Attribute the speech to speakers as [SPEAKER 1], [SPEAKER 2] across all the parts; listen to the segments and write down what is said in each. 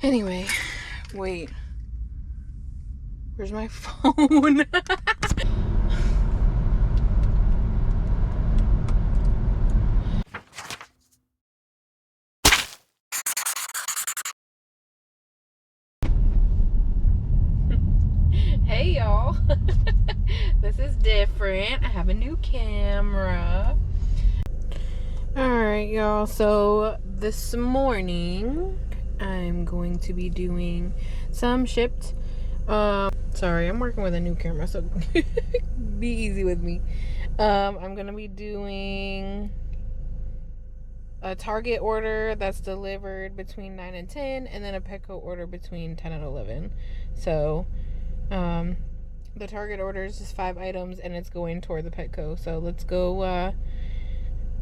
[SPEAKER 1] Anyway, wait. Where's my phone? Hey y'all. This is different. I have a new camera. Alright y'all, so this morning I'm going to be doing some Shipt. Sorry, I'm working with a new camera, so be easy with me. I'm gonna be doing a Target order that's delivered between 9 and 10, and then a Petco order between 10 and 11. So the Target order is just 5 items and it's going toward the Petco. So let's go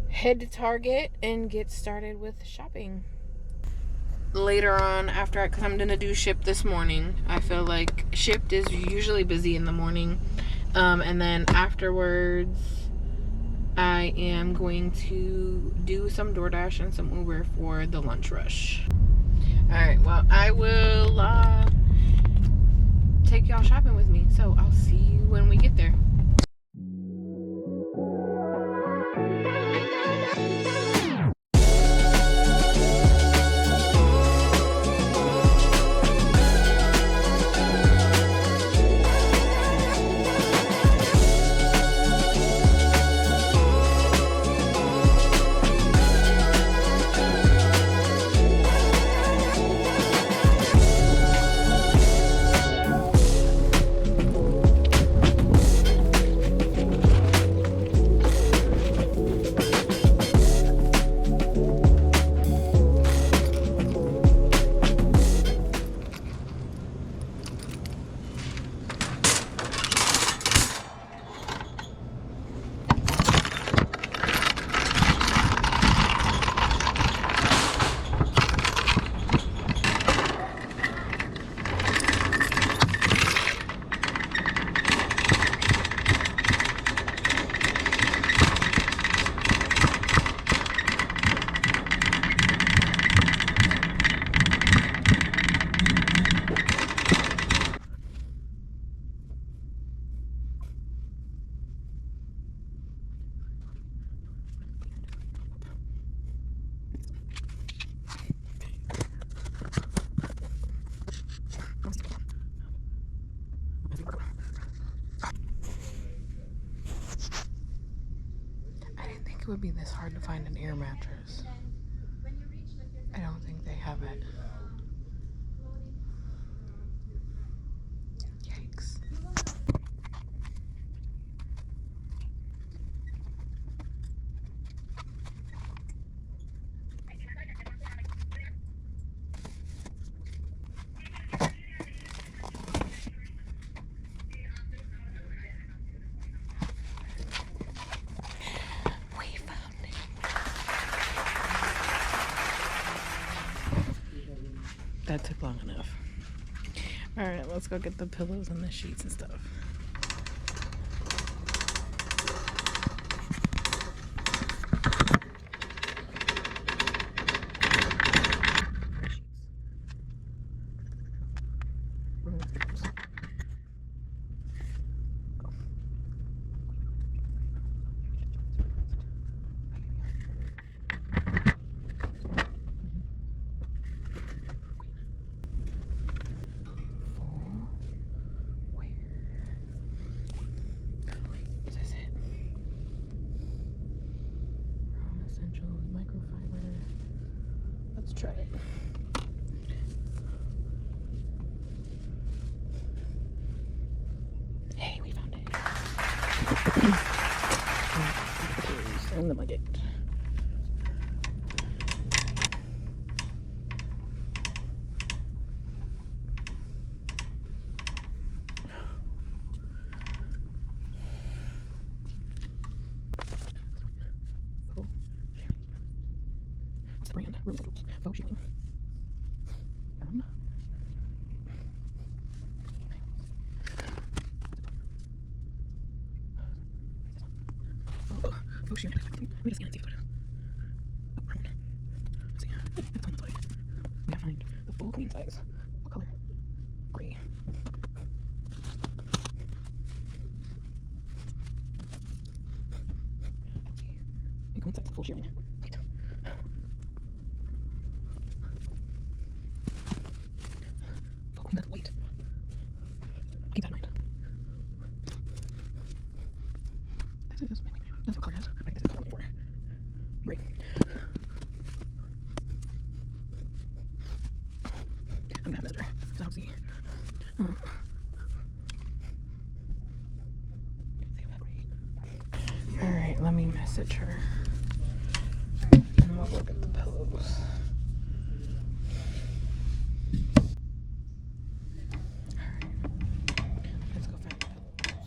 [SPEAKER 1] head to Target and get started with shopping. Later on, after, because I'm gonna do Shipt this morning. I feel like Shipt is usually busy in the morning, and then afterwards I am going to do some DoorDash and some Uber for the lunch rush. Alright, well, I will take y'all shopping with me, so I'll see you when we get there. It would be this hard to find an air mattress. I don't think they have it. Yikes. That took long enough. Alright, let's go get the pillows and the sheets and stuff. Let's try it. Hey, we found it. And the bucket. Brand room noodles. Faux shipping. Faux shipping. Let me just scan and see if it's. Oh, wrong one. Let's see. It's on the side. We gotta find the full clean. queen size. What color? Gray. A queen size full shearing. Wait. Oh, queen size white. I'll keep that in mind. That's what color it is. I think this is color 4. Right. I'm gonna have measure because I don't see. Alright, let me message her. And we'll look at the pillows. Let's go find the pillows.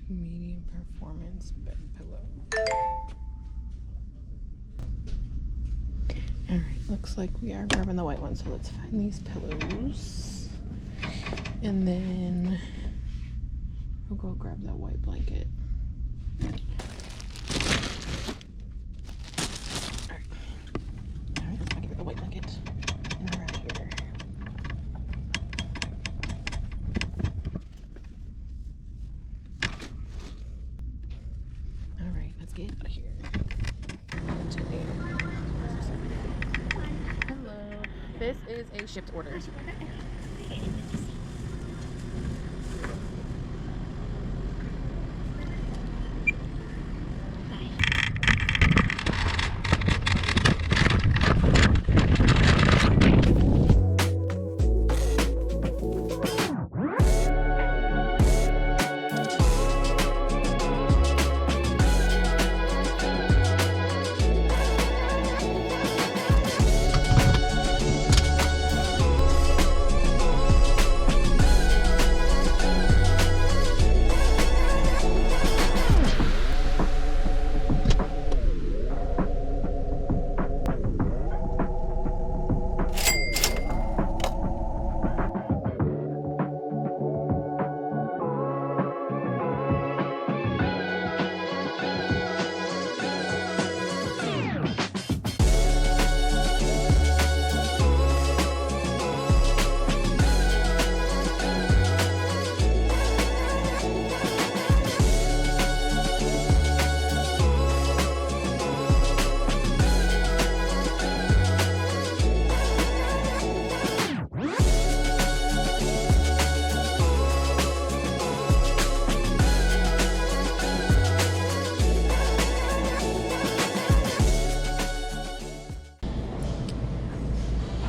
[SPEAKER 1] Medium performance bed pillow. Alright, looks like we are grabbing the white one, so let's find these pillows. And then we'll go grab that white blanket. Alright, let's go get the white blanket. And we're out here. Alright, let's get out of here. Hello. This is a shipped order.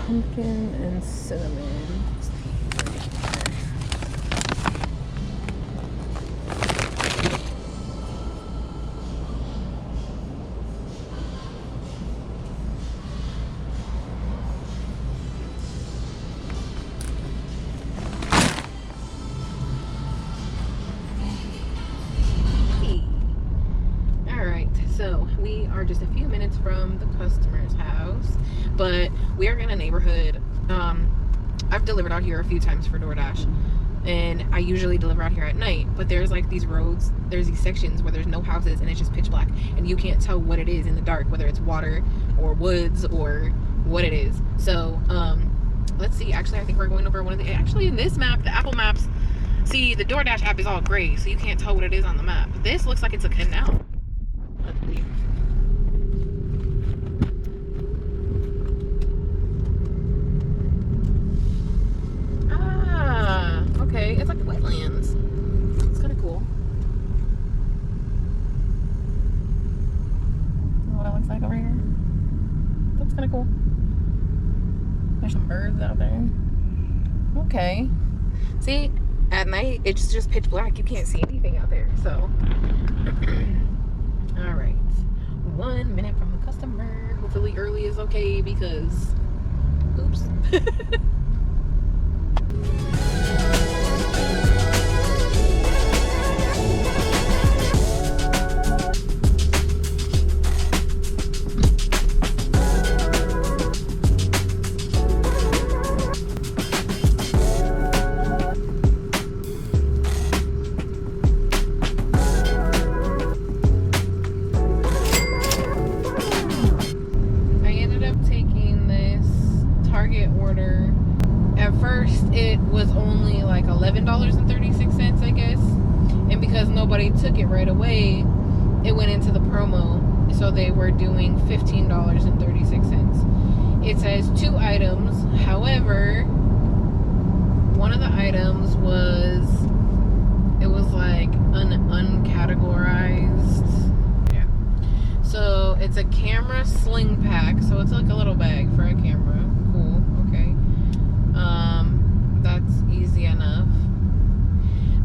[SPEAKER 1] Pumpkin and cinnamon. Alright, so we are just a few minutes from the customer's house, but we are in a neighborhood. I've delivered out here a few times for DoorDash, and I usually deliver out here at night, but there's like these roads, there's these sections where there's no houses and it's just pitch black and you can't tell what it is in the dark, whether it's water or woods or what it is. So let's see. Actually, I think we're going over one of the, actually in this map, the Apple Maps, see, the DoorDash app is all gray, so you can't tell what it is on the map. This looks like it's a canal. Let's see. Okay, it's like wetlands. It's kind of cool. What it looks like over here. That's kind of cool. There's some birds out there. Okay. See, at night it's just pitch black. You can't see anything out there. So, all right. 1 minute from the customer. Hopefully early is okay because, oops. right away, it went into the promo. So they were doing $15.36. It says 2 items. However, one of the items was, it was like uncategorized. Yeah. So it's a camera sling pack. So it's like a little bag for a camera. Cool. Okay. That's easy enough.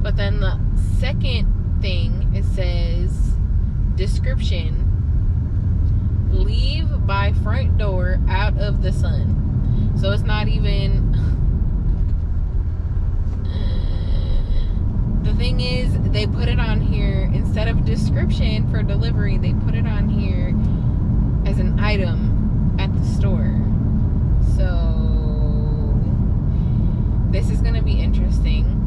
[SPEAKER 1] But then the second thing, it says description: leave by front door out of the sun. So it's not even. The thing is, they put it on here instead of description for delivery. They put it on here as an item at the store. So this is gonna be interesting,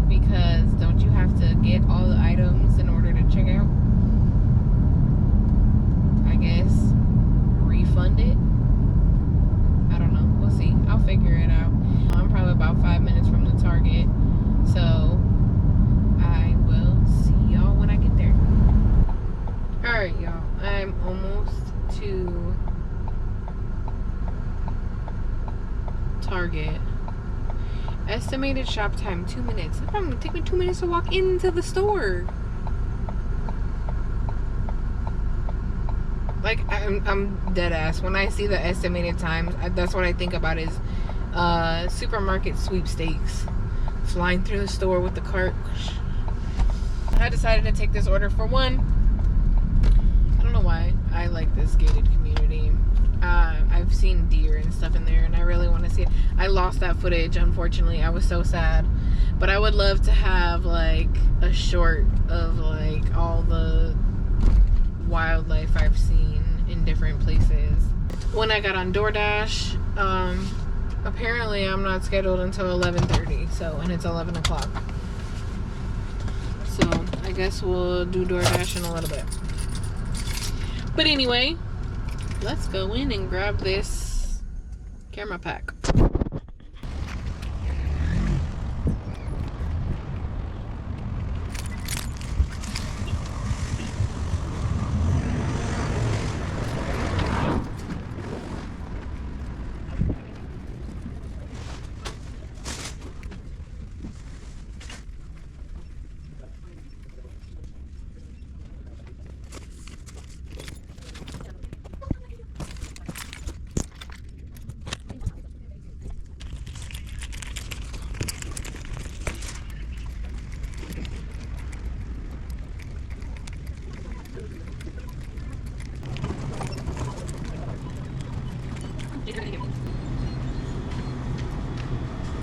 [SPEAKER 1] because don't you have to get all the items in order to check out? I guess refund it. I don't know. We'll see. I'll figure it out. I'm probably about 5 minutes from the Target, so I will see y'all when I get there. All right, y'all. I'm almost to Target. Estimated shop time 2 minutes. It's gonna take me 2 minutes to walk into the store. Like, I'm dead ass. When I see the estimated times, that's what I think about is supermarket sweepstakes. Flying through the store with the cart. I decided to take this order for one. I don't know why I like this gated community. I've seen deer and stuff in there, and I really want to see it. I lost that footage, unfortunately. I was so sad. But I would love to have like a short of like all the wildlife I've seen in different places. When I got on DoorDash, apparently I'm not scheduled until 11:30, so, and it's 11 o'clock. So I guess we'll do DoorDash in a little bit. But anyway, let's go in and grab this camera pack.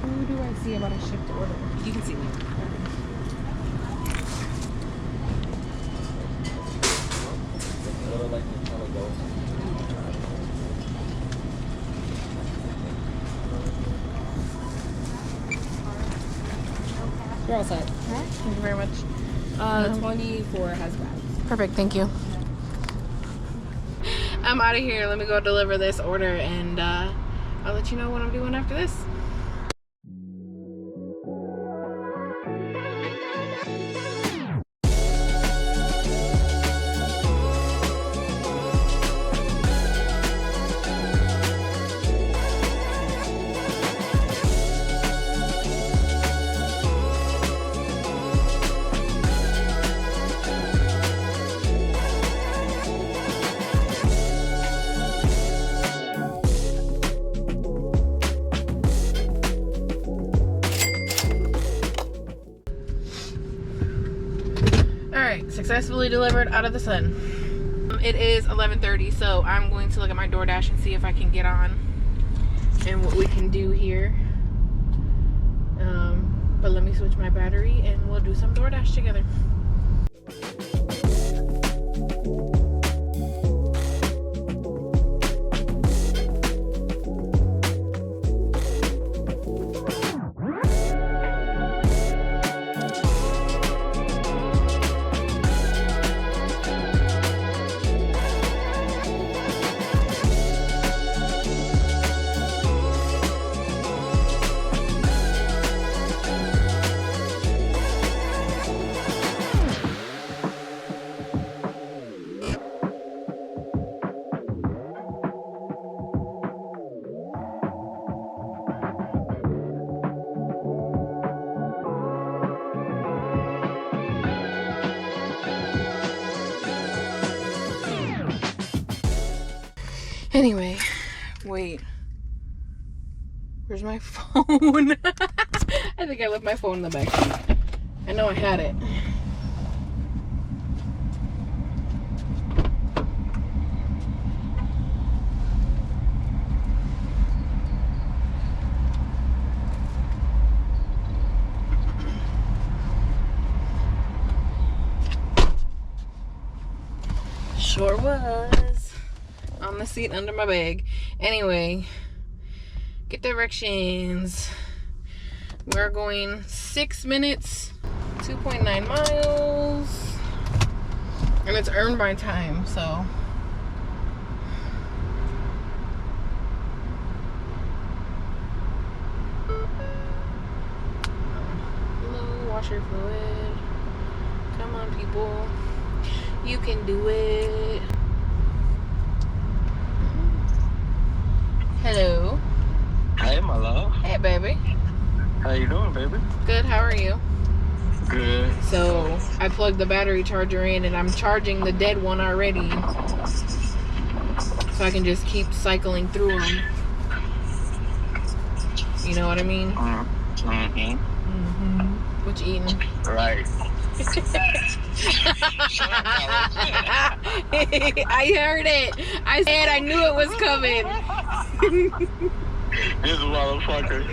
[SPEAKER 1] Who do I see about a shipped order? You can see me.
[SPEAKER 2] You're all set.
[SPEAKER 1] Thank you very much.
[SPEAKER 2] 24 has grabs.
[SPEAKER 1] Perfect, thank you. I'm out of here. Let me go deliver this order, and I'll let you know what I'm doing after this. Alright, successfully delivered out of the sun. It is 11:30, so I'm going to look at my DoorDash and see if I can get on and what we can do here. But let me switch my battery and we'll do some DoorDash together. Anyway, wait. Where's my phone? I think I left my phone in the back seat. I know I had it. Sure was. On the seat under my bag. Anyway, get directions. We're going 6 minutes, 2.9 miles. And it's earned by time, so. Hello, washer fluid. Come on, people. You can do it. Hello.
[SPEAKER 3] Hey, my love.
[SPEAKER 1] Hey, baby.
[SPEAKER 3] How you doing, baby?
[SPEAKER 1] Good. How are you?
[SPEAKER 3] Good.
[SPEAKER 1] So I plugged the battery charger in, and I'm charging the dead one already, so I can just keep cycling through them. You know what I mean?
[SPEAKER 3] Mm-hmm.
[SPEAKER 1] What you eating?
[SPEAKER 3] Right.
[SPEAKER 1] I heard it. I said I knew it was coming.
[SPEAKER 3] This motherfucker.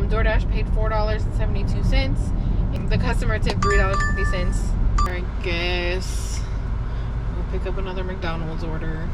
[SPEAKER 1] DoorDash paid $4.72. The customer tipped $3.50. I guess we'll pick up another McDonald's order.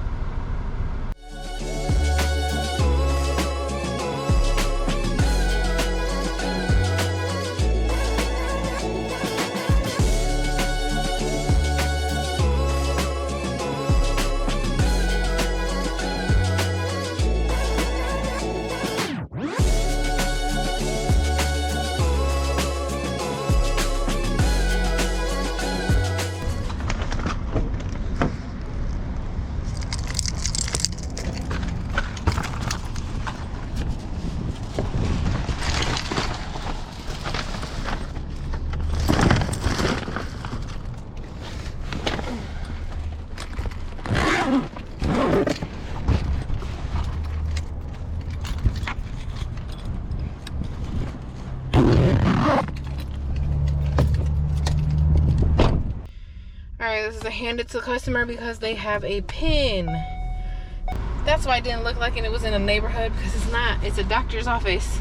[SPEAKER 1] Alright, this is a hand it to the customer because they have a pin. That's why it didn't look like it was in a neighborhood, because it's not. It's a doctor's office.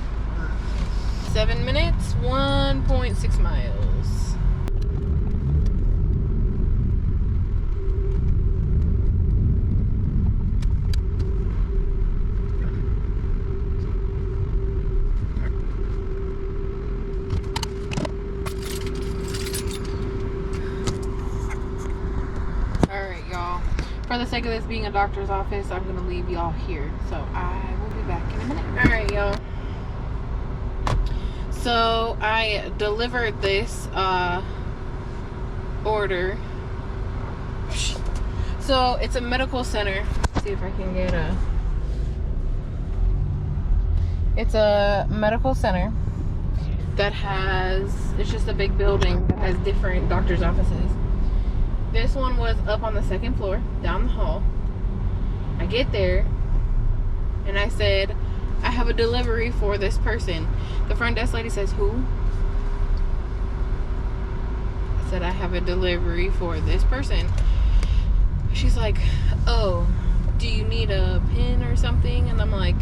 [SPEAKER 1] 7 minutes, 1.6 miles. For the sake of this being a doctor's office, I'm gonna leave y'all here. So I will be back in a minute. Alright, y'all. So I delivered this order. So it's a medical center. Let's see if I can get a. It's a medical center that has, it's just a big building that has different doctor's offices. This one was up on the second floor, down the hall. I get there, and I said, I have a delivery for this person. The front desk lady says, who? I said, I have a delivery for this person. She's like, oh, do you need a pin or something? And I'm like,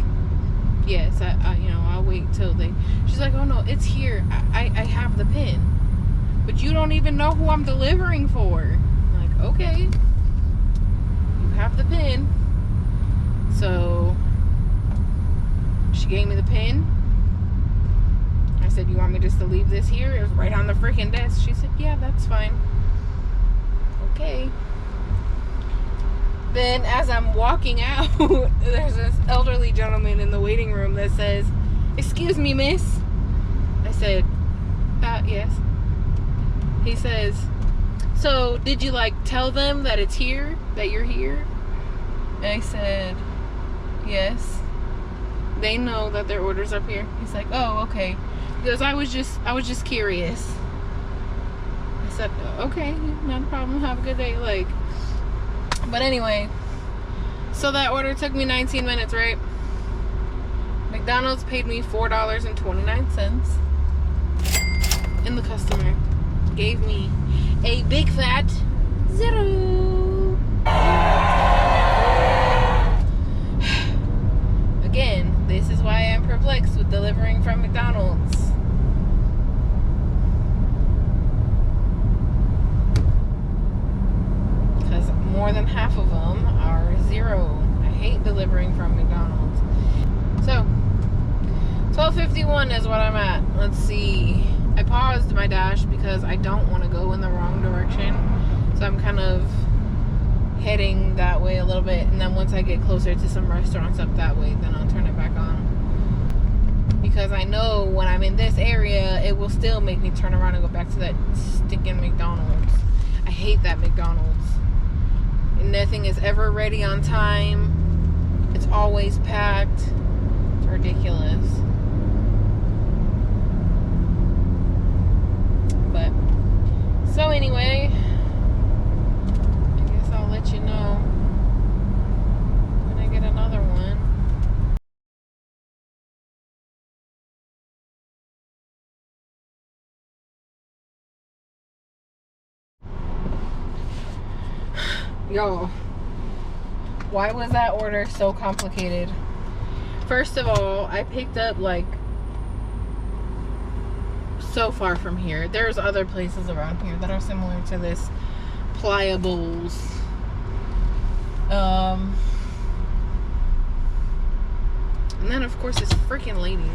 [SPEAKER 1] yes, I'll wait till they. She's like, oh no, it's here. I have the pin. But you don't even know who I'm delivering for. Okay, you have the pin. So she gave me the pin. I said, you want me just to leave this here? It was right on the freaking desk. She said, yeah, that's fine. okay. Then as I'm walking out, there's this elderly gentleman in the waiting room that says, "Excuse me, miss." I said, yes. He says, "So did you like tell them that it's here, that you're here?" And I said, "Yes. They know that their order's up here." He's like, "Oh, okay." Because I was just curious. I said, "Okay, not a problem. Have a good day." Like, but anyway, so that order took me 19 minutes, right? McDonald's paid me $4.29, and the customer gave me a big fat 0. Again, this is why I'm perplexed with delivering from McDonald's. Because more than half of them are 0. I hate delivering from McDonald's. So, 12:51 is what I'm at. Let's see. I paused my dash because I don't want to go in the wrong direction. So I'm kind of heading that way a little bit, and then once I get closer to some restaurants up that way, then I'll turn it back on, because I know when I'm in this area it will still make me turn around and go back to that stinking McDonald's. I hate that McDonald's. And nothing is ever ready on time. It's always packed. It's ridiculous. But so anyway, I'll let you know when I get another one. Y'all, why was that order so complicated? First of all, I picked up like so far from here. There's other places around here that are similar to this. Pliables. And then of course this freaking lady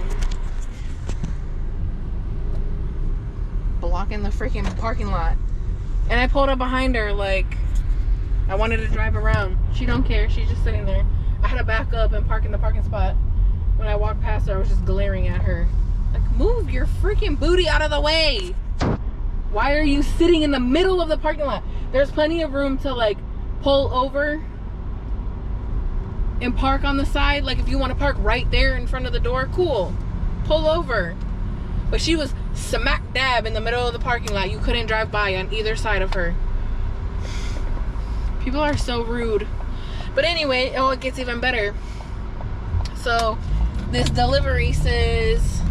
[SPEAKER 1] blocking the freaking parking lot, and I pulled up behind her like I wanted to drive around. She don't care. She's just sitting there. I had to back up and park in the parking spot. When I walked past her, I was just glaring at her like, move your freaking booty out of the way. Why are you sitting in the middle of the parking lot? There's plenty of room to like pull over and park on the side. Like if you want to park right there in front of the door, cool, pull over. But she was smack dab in the middle of the parking lot. You couldn't drive by on either side of her. People are so rude. But anyway, oh, it gets even better. So this delivery says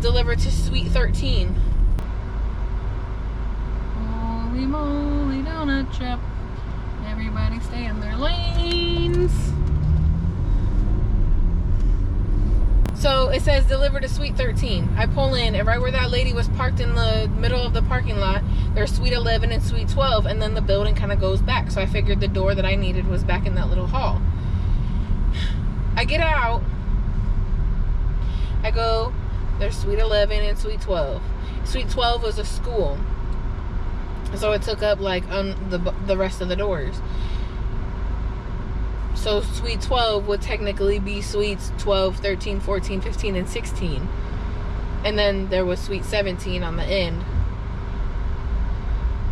[SPEAKER 1] deliver to Suite 13. Holy moly donut shop. Everybody stay in their lanes. So it says deliver to Suite 13. I pull in, and right where that lady was parked in the middle of the parking lot, there's Suite 11 and Suite 12, and then the building kind of goes back. So I figured the door that I needed was back in that little hall. I get out. I go, there's Suite 11 and Suite 12. Suite 12 was a school, so it took up like the rest of the doors. So Suite 12 would technically be Suites 12, 13, 14, 15, and 16. And then there was Suite 17 on the end.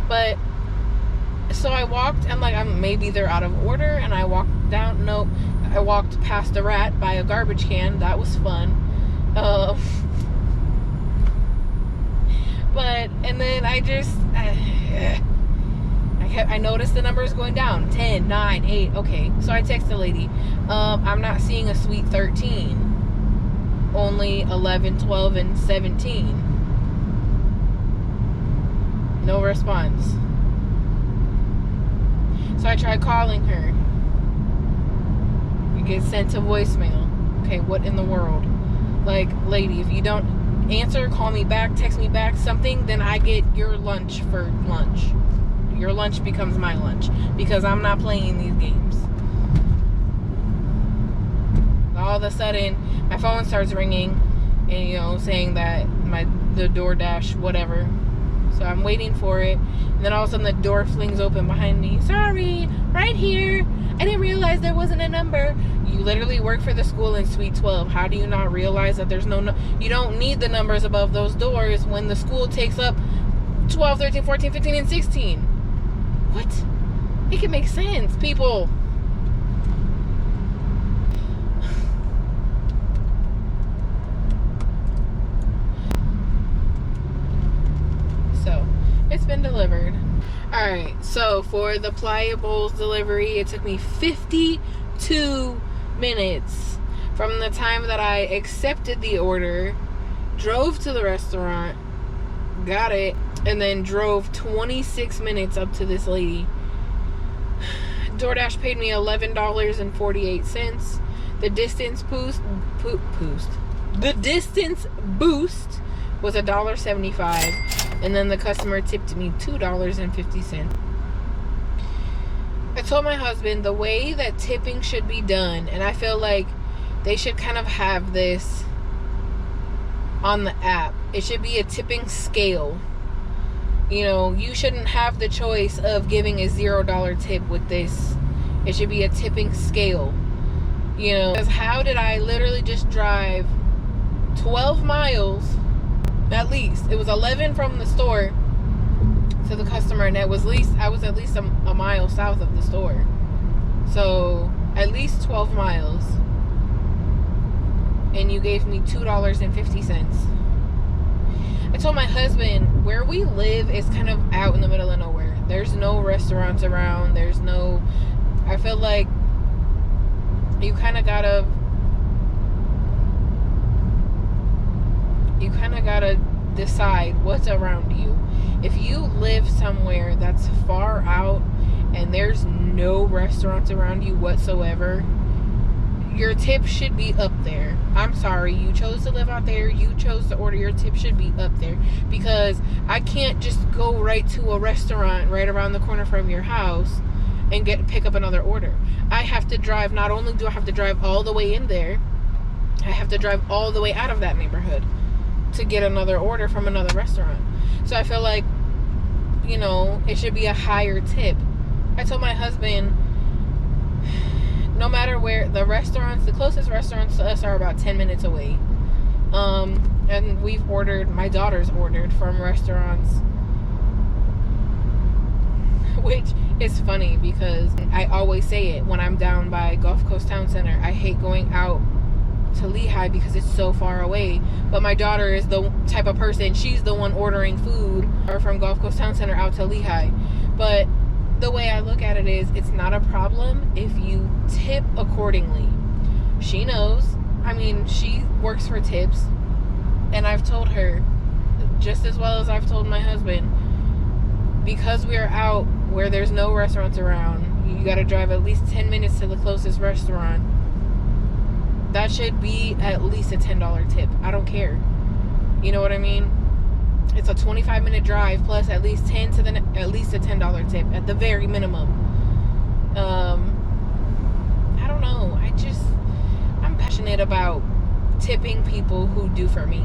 [SPEAKER 1] But, so I walked, I'm like, maybe they're out of order. And I walked down, nope. I walked past a rat by a garbage can. That was fun. But, and then I just... I noticed the numbers going down. 10, 9, 8. Okay. So I text the lady. I'm not seeing a Suite 13. Only 11, 12, and 17. No response. So I tried calling her. You get sent to voicemail. Okay, what in the world? Like, lady, if you don't answer, call me back, text me back, something, then I get your lunch for lunch. Your lunch becomes my lunch, because I'm not playing these games. All of a sudden, my phone starts ringing, and saying that the DoorDash whatever So I'm waiting for it, and then all of a sudden the door flings open behind me. Sorry, right here. I didn't realize there wasn't a number. You literally work for the school in Suite 12. How do you not realize that there's no you don't need the numbers above those doors when the school takes up 12, 13, 14, 15, and 16? What? Make it make sense, people. So, it's been delivered. Alright, so for the Pliables delivery, it took me 52 minutes from the time that I accepted the order, drove to the restaurant, got it, and then drove 26 minutes up to this lady. DoorDash paid me $11.48. The distance boost was $1.75, and then the customer tipped me $2.50. I told my husband the way that tipping should be done, and I feel like they should kind of have this on the app. It should be a tipping scale. You know, you shouldn't have the choice of giving a $0 tip with this. It should be a tipping scale. You know, because how did I literally just drive 12 miles, at least? It was 11 from the store to the customer, and I was at least a mile south of the store. So, at least 12 miles. And you gave me $2.50. I told my husband, where we live is kind of out in the middle of nowhere. There's no restaurants around. I feel like you kind of gotta decide what's around you. If you live somewhere that's far out and there's no restaurants around you whatsoever, your tip should be up there. I'm sorry, you chose to live out there, you chose to order, your tip should be up there. Because I can't just go right to a restaurant right around the corner from your house and pick up another order. I have to drive, not only do I have to drive all the way in there, I have to drive all the way out of that neighborhood to get another order from another restaurant. So I feel like, you know, it should be a higher tip. I told my husband, no matter where the closest restaurants to us are about 10 minutes away. And my daughter's ordered from restaurants, which is funny because I always say it when I'm down by Gulf Coast Town Center. I hate going out to Lehigh because it's so far away. But my daughter is the type of person, she's the one ordering food from Gulf Coast Town Center out to Lehigh. But the way I look at it is, it's not a problem if you tip accordingly. She knows. I mean, she works for tips. And I've told her, just as well as I've told my husband, because we are out where there's no restaurants around, you gotta drive at least 10 minutes to the closest restaurant. That should be at least a $10 tip. I don't care. You know what I mean? It's a 25-minute drive plus at least at least a $10 tip at the very minimum. I don't know. I'm passionate about tipping people who do for me.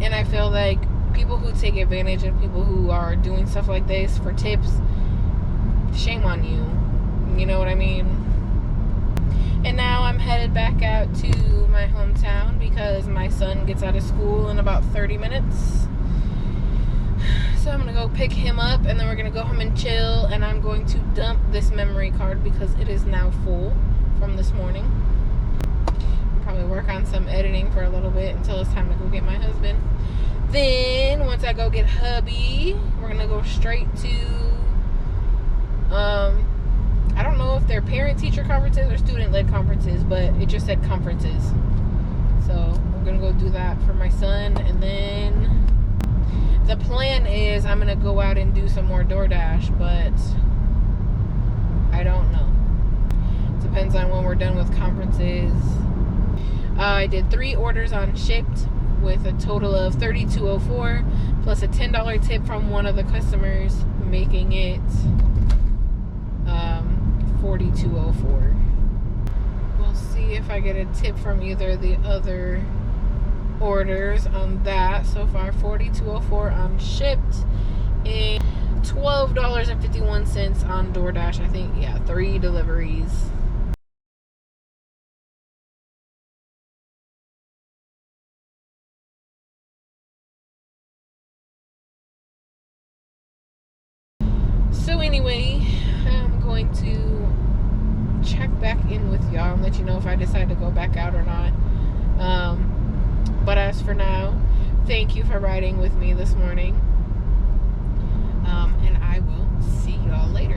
[SPEAKER 1] And I feel like people who take advantage of people who are doing stuff like this for tips, shame on you. You know what I mean? And now I'm headed back out to my hometown because my son gets out of school in about 30 minutes. So I'm going to go pick him up, and then we're going to go home and chill, and I'm going to dump this memory card because it is now full from this morning. I'll probably work on some editing for a little bit until it's time to go get my husband. Then, once I go get hubby, we're going to go straight to, I don't know if they're parent-teacher conferences or student-led conferences, but it just said conferences. So, I'm going to go do that for my son, and then the plan is I'm going to go out and do some more DoorDash, but I don't know. Depends on when we're done with conferences. I did 3 orders on Shipt with a total of $32.04 plus a $10 tip from one of the customers, making it $42.04. We'll see if I get a tip from either the other orders on that so far. $42.04 on Shipt and $12.51 on DoorDash. I think, yeah, 3 deliveries. So anyway, I'm going to check back in with y'all and let you know if I decide to go back out or not. But as for now, thank you for riding with me this morning. And I will see y'all later.